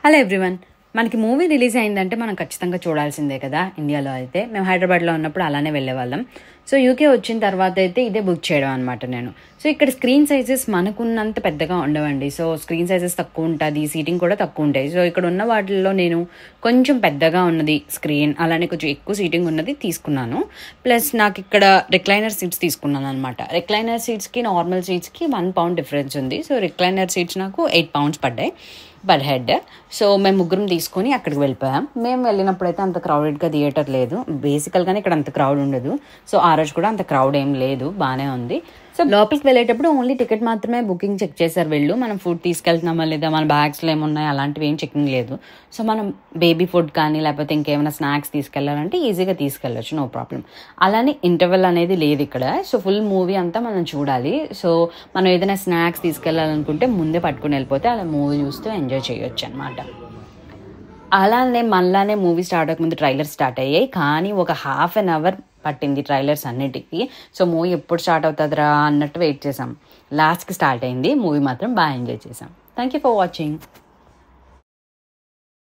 Hello everyone. మనకి movie release అయిందంటే మనం ఖచ్చితంగా చూడాల్సిందే కదా. ఇండియాలో అయితే మేము హైదరాబాద్లో ఉన్నప్పుడు అలానే వెళ్ళేవాళ్ళం. సో యూకే వచ్చిన తర్వాత అయితే ఇదే బుక్ చేయడం అనమాట నేను. సో ఇక్కడ స్క్రీన్ సైజెస్ మనకున్నంత పెద్దగా ఉండవండి. సో స్క్రీన్ సైజెస్ తక్కువ ఉంటుంది, సీటింగ్ కూడా తక్కువ ఉంటాయి. సో ఇక్కడ ఉన్న వాటిల్లో నేను కొంచెం పెద్దగా ఉన్నది స్క్రీన్, అలానే కొంచెం ఎక్కువ సీటింగ్ ఉన్నది తీసుకున్నాను. ప్లస్ నాకు ఇక్కడ రిక్లైనర్ సీట్స్ తీసుకున్నాను అనమాట. రిక్లైనర్ సీట్స్కి నార్మల్ సీట్స్కి £1 డిఫరెన్స్ ఉంది. సో రిక్లైనర్ సీట్స్ నాకు £8 పడ్డాయి పర్ హెడ్. సో మేము ముగ్గురం తీసుకొని అక్కడికి వెళ్ళిపోయాం. మేము వెళ్ళినప్పుడైతే అంత క్రౌడెడ్గా థియేటర్ లేదు. బేసికల్గానే ఇక్కడ అంత క్రౌడ్ ఉండదు. సో ఆ రోజు కూడా అంత క్రౌడ్ ఏం లేదు, బాగానే ఉంది. సో లోపలికి వెళ్ళేటప్పుడు ఓన్లీ టికెట్ మాత్రమే బుకింగ్ చెక్ చేశారు వీళ్ళు. మనం ఫుడ్ తీసుకెళ్తున్నామా లేదా, మన బ్యాగ్స్లో ఏమున్నాయి అలాంటివి ఏం చెకింగ్ లేదు. సో మనం బేబీ ఫుడ్ కానీ లేకపోతే ఇంకేమైనా స్నాక్స్ తీసుకెళ్లాలంటే ఈజీగా తీసుకెళ్ళచ్చు, నో ప్రాబ్లం. అలానే ఇంటర్వెల్ అనేది లేదు ఇక్కడ. సో ఫుల్ మూవీ అంతా మనం చూడాలి. సో మనం ఏదైనా స్నాక్స్ తీసుకెళ్లాలనుకుంటే ముందే పట్టుకుని వెళ్ళిపోతే అలా మూవీ చూస్తూ ఎంజాయ్ చేయొచ్చు అనమాట. అలానే మళ్ళానే మూవీ స్టార్ట్ అవ్వకముందు ట్రైలర్ స్టార్ట్ అయ్యాయి, కానీ ఒక ½ an hour పట్టింది ట్రైలర్స్ అన్నిటికీ. సో మూవీ ఎప్పుడు స్టార్ట్ అవుతుందిరా అన్నట్టు వెయిట్ చేసాం. లాస్ట్కి స్టార్ట్ అయింది. మూవీ మాత్రం బాగా ఎంజాయ్ చేసాం. Thank you for watching.